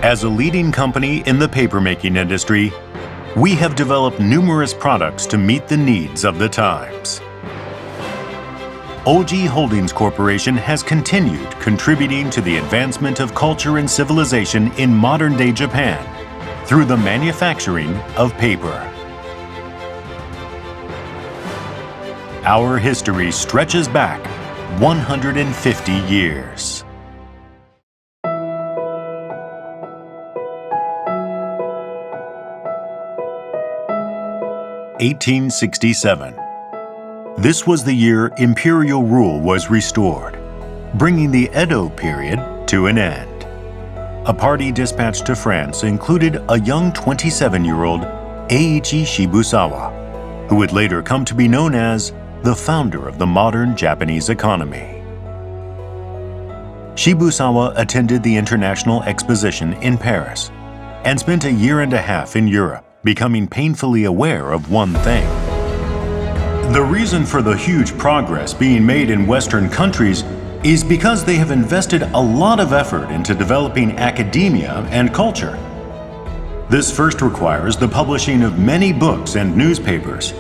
As a leading company in the papermaking industry, we have developed numerous products to meet the needs of the times. Oji Holdings Corporation has continued contributing to the advancement of culture and civilization in modern-day Japan through the manufacturing of paper. Our history stretches back 150 years. (1867). This was the year imperial rule was restored, bringing the Edo period to an end. A party dispatched to France included a young 27-year-old Eiichi Shibusawa, who would later come to be known as the founder of the modern Japanese economy. Shibusawa attended the International Exposition in Paris and spent a year and a half in Europe, becoming painfully aware of one thing. The reason for the huge progress being made in Western countries is because they have invested a lot of effort into developing academia and culture. This first requires the publishing of many books and newspapers.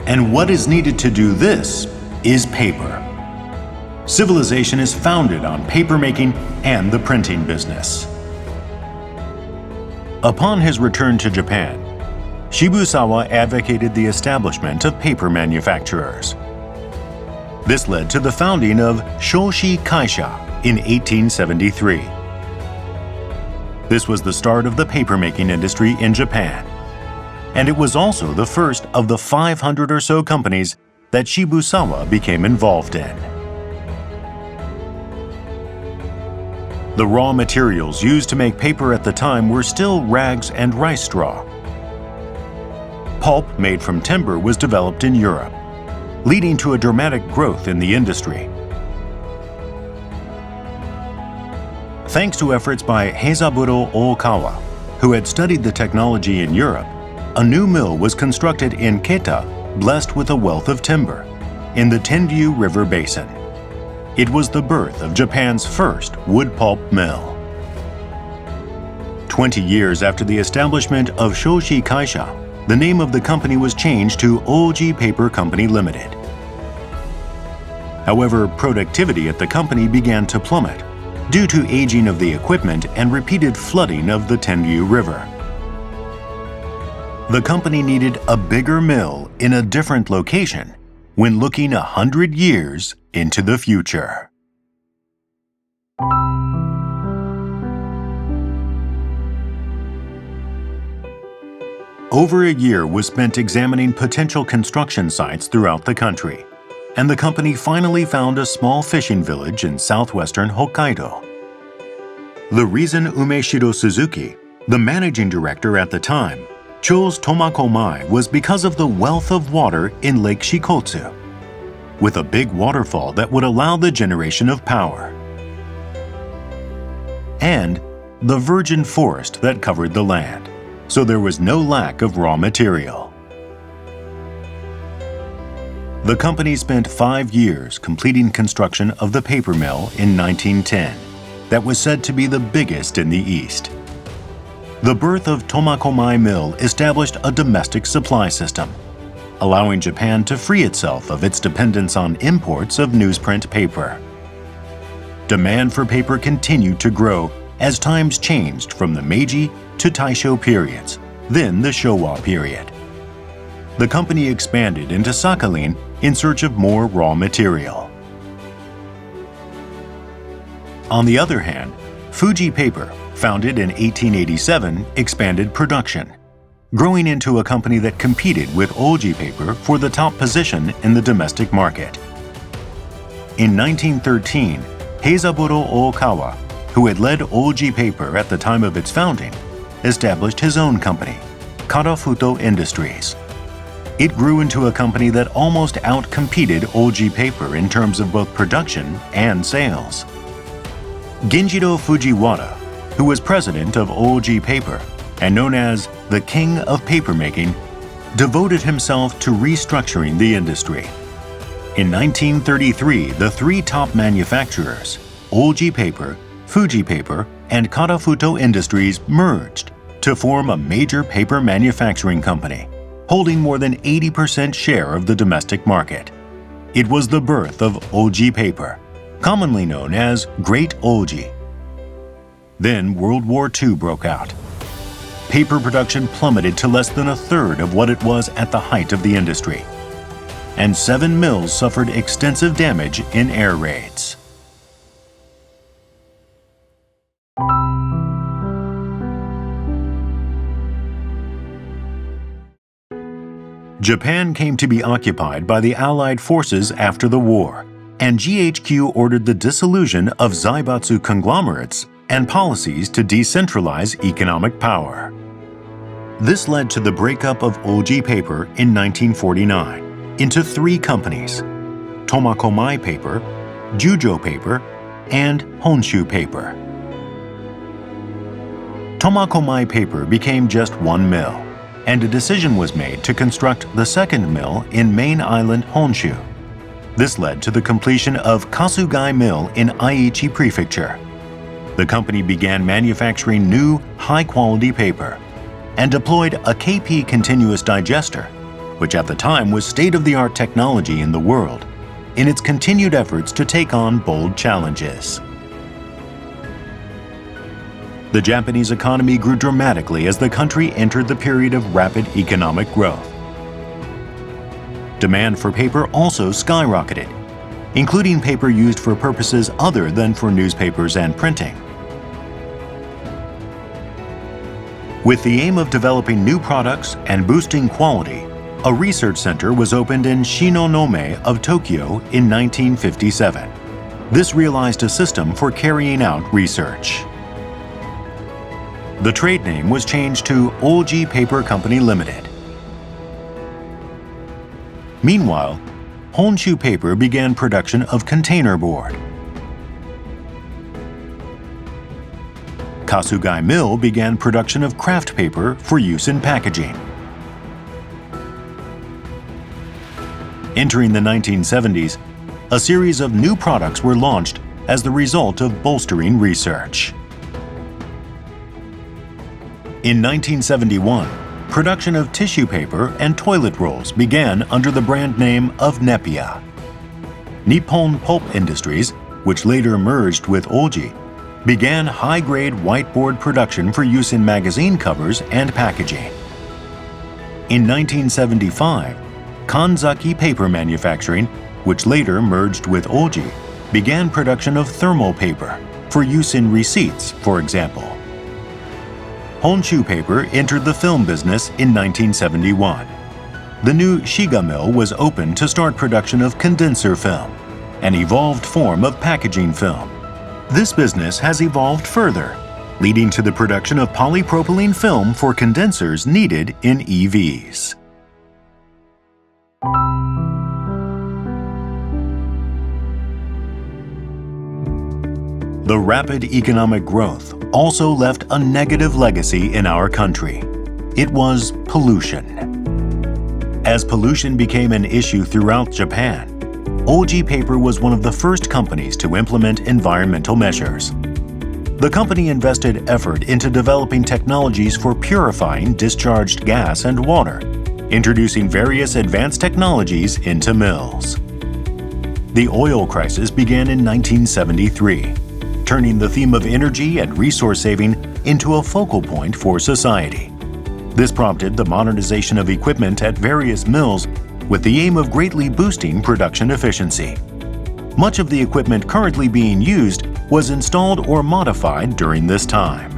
And what is needed to do this is paper. Civilization is founded on papermaking and the printing business. Upon his return to Japan, Shibusawa advocated the establishment of paper manufacturers. This led to the founding of Shoshi Kasha in 1873. This was the start of the papermaking industry in Japan, and it was also the first of the 500 or so companies that Shibusawa became involved in. The raw materials used to make paper at the time were still rags and rice straw. Pulp made from timber was developed in Europe, leading to a dramatic growth in the industry. Thanks to efforts by Heizaburo Ookawa, who had studied the technology in Europe, a new mill was constructed in Keta, blessed with a wealth of timber, in the Tendyu River basin. It was the birth of Japan's first wood pulp mill. 20 years after the establishment of Shoshi Kasha, the name of the company was changed to Oji Paper Company Limited. However, productivity at the company began to plummet due to aging of the equipment and repeated flooding of the Tendyu River. The company needed a bigger mill in a different location when looking 100 years into the future. Over a year was spent examining potential construction sites throughout the country, and the company finally found a small fishing village in southwestern Hokkaido. The reason Umeshiro Suzuki, the managing director at the time, chose Tomakomai was because of the wealth of water in Lake Shikotsu, with a big waterfall that would allow the generation of power, and the virgin forest that covered the land, so there was no lack of raw material. The company spent 5 years completing construction of the paper mill in 1910, that was said to be the biggest in the East. The birth of Tomakomai Mill established a domestic supply system, allowing Japan to free itself of its dependence on imports of newsprint paper. Demand for paper continued to grow as times changed from the Meiji to Taisho periods, then the Showa period. The company expanded into Sakhalin in search of more raw material. On the other hand, Fuji Paper, founded in 1887, expanded production, growing into a company that competed with Oji Paper for the top position in the domestic market. In 1913, Heizaburo Ookawa, who had led Oji Paper at the time of its founding, established his own company, Karafuto Industries. It grew into a company that almost outcompeted Oji Paper in terms of both production and sales. Genjiro Fujiwara, who was president of Oji Paper and known as the King of Papermaking, devoted himself to restructuring the industry. In 1933, the three top manufacturers, Oji Paper, Fuji Paper, and Karafuto Industries merged to form a major paper manufacturing company, holding more than 80% share of the domestic market. It was the birth of Oji paper, commonly known as Great Oji. Then World War II broke out. Paper production plummeted to less than a third of what it was at the height of the industry, and 7 mills suffered extensive damage in air raids. Japan came to be occupied by the Allied forces after the war, and GHQ ordered the dissolution of zaibatsu conglomerates and policies to decentralize economic power. This led to the breakup of Oji paper in 1949 into 3 companies: Tomakomai paper, Jujo paper, and Honshu paper. Tomakomai paper became just one mill, and a decision was made to construct the second mill in main island Honshu. This led to the completion of Kasugai Mill in Aichi Prefecture. The company began manufacturing new, high-quality paper and deployed a KP continuous digester, which at the time was state-of-the-art technology in the world, in its continued efforts to take on bold challenges. The Japanese economy grew dramatically as the country entered the period of rapid economic growth. Demand for paper also skyrocketed, including paper used for purposes other than for newspapers and printing. With the aim of developing new products and boosting quality, a research center was opened in Shinonome of Tokyo in 1957. This realized a system for carrying out research. The trade name was changed to Oji Paper Company Limited. Meanwhile, Honshu Paper began production of container board. Kasugai Mill began production of kraft paper for use in packaging. Entering the 1970s, a series of new products were launched as the result of bolstering research. In 1971, production of tissue paper and toilet rolls began under the brand name of Nepia. Nippon Pulp Industries, which later merged with Oji, began high-grade whiteboard production for use in magazine covers and packaging. In 1975, Kanzaki Paper Manufacturing, which later merged with Oji, began production of thermal paper for use in receipts, for example. Honshu Paper entered the film business in 1971. The new Shiga Mill was opened to start production of condenser film, an evolved form of packaging film. This business has evolved further, leading to the production of polypropylene film for condensers needed in EVs. The rapid economic growth also left a negative legacy in our country. It was pollution. As pollution became an issue throughout Japan, Oji Paper was one of the first companies to implement environmental measures. The company invested effort into developing technologies for purifying discharged gas and water, introducing various advanced technologies into mills. The oil crisis began in 1973. Turning the theme of energy and resource saving into a focal point for society. This prompted the modernization of equipment at various mills with the aim of greatly boosting production efficiency. Much of the equipment currently being used was installed or modified during this time.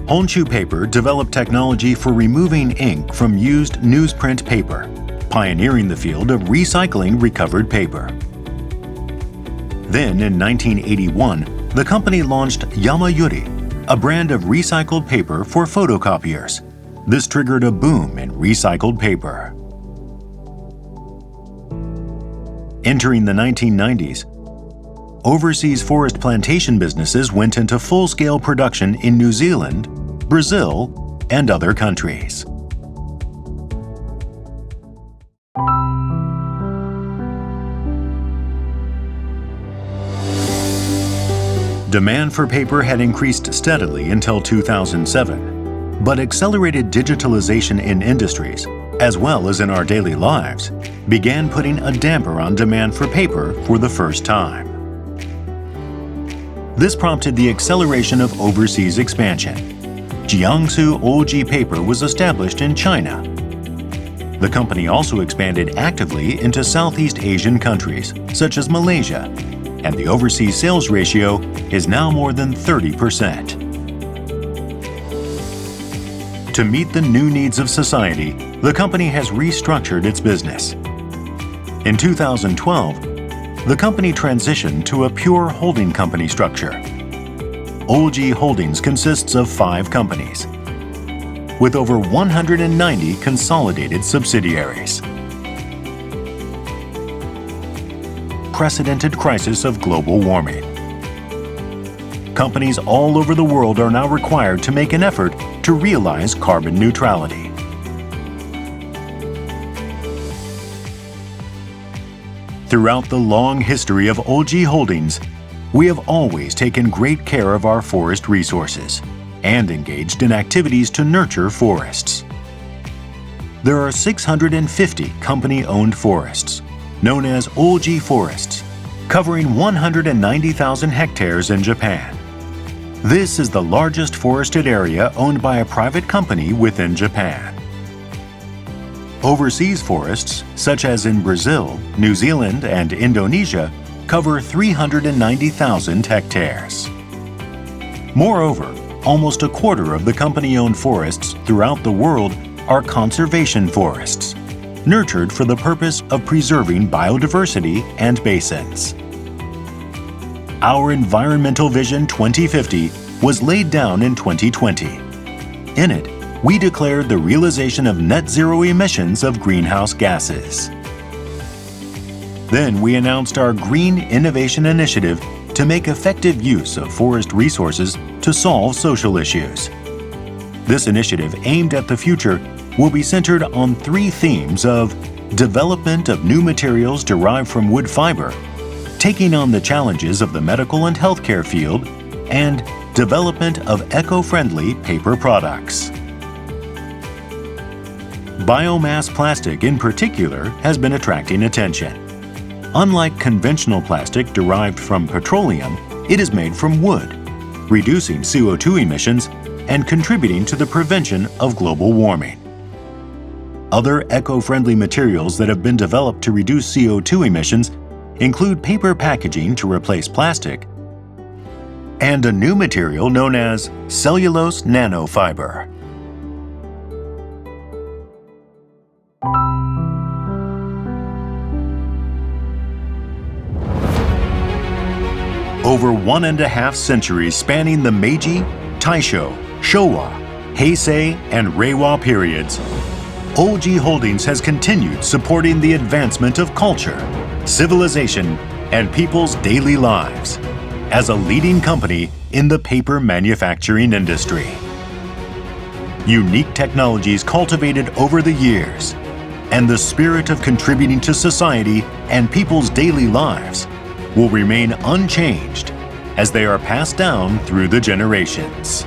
Honshu Paper developed technology for removing ink from used newsprint paper, pioneering the field of recycling recovered paper. Then, in 1981, the company launched Yamayuri, a brand of recycled paper for photocopiers. This triggered a boom in recycled paper. Entering the 1990s, overseas forest plantation businesses went into full-scale production in New Zealand, Brazil, and other countries. Demand for paper had increased steadily until 2007, but accelerated digitalization in industries, as well as in our daily lives, began putting a damper on demand for paper for the first time. This prompted the acceleration of overseas expansion. Jiangsu Oji Paper was established in China. The company also expanded actively into Southeast Asian countries, such as Malaysia, and the overseas sales ratio is now more than 30%. To meet the new needs of society, the company has restructured its business. In 2012, the company transitioned to a pure holding company structure. Oji Holdings consists of 5 companies, with over 190 consolidated subsidiaries. Precedented crisis of global warming. Companies all over the world are now required to make an effort to realize carbon neutrality. Throughout the long history of Oji Holdings, we have always taken great care of our forest resources and engaged in activities to nurture forests. There are 650 company-owned forests, known as Oji Forests, covering 190,000 hectares in Japan. This is the largest forested area owned by a private company within Japan. Overseas forests, such as in Brazil, New Zealand, and Indonesia, cover 390,000 hectares. Moreover, almost a quarter of the company-owned forests throughout the world are conservation forests, nurtured for the purpose of preserving biodiversity and basins. Our Environmental Vision 2050 was laid down in 2020. In it, we declared the realization of net zero emissions of greenhouse gases. Then we announced our Green Innovation Initiative to make effective use of forest resources to solve social issues. This initiative aimed at the future will be centered on 3 themes of development of new materials derived from wood fiber, taking on the challenges of the medical and healthcare field, and development of eco-friendly paper products. Biomass plastic in particular has been attracting attention. Unlike conventional plastic derived from petroleum, it is made from wood, reducing CO2 emissions and contributing to the prevention of global warming. Other eco-friendly materials that have been developed to reduce CO2 emissions include paper packaging to replace plastic and a new material known as cellulose nanofiber. Over 1.5 centuries spanning the Meiji, Taisho, Showa, Heisei, and Reiwa periods, Oji Holdings has continued supporting the advancement of culture, civilization, and people's daily lives as a leading company in the paper manufacturing industry. Unique technologies cultivated over the years and the spirit of contributing to society and people's daily lives will remain unchanged as they are passed down through the generations.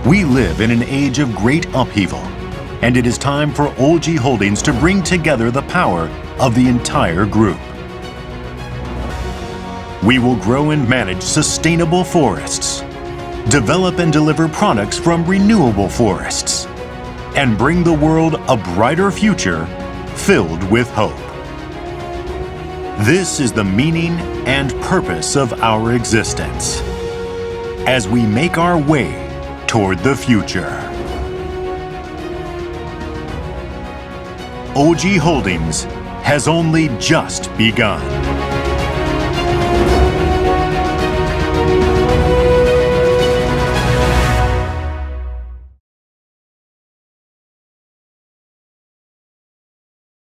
We live in an age of great upheaval, and it is time for Oji Holdings to bring together the power of the entire group. We will grow and manage sustainable forests, develop and deliver products from renewable forests, and bring the world a brighter future filled with hope. This is the meaning and purpose of our existence as we make our way toward the future. Oji Holdings has only just begun.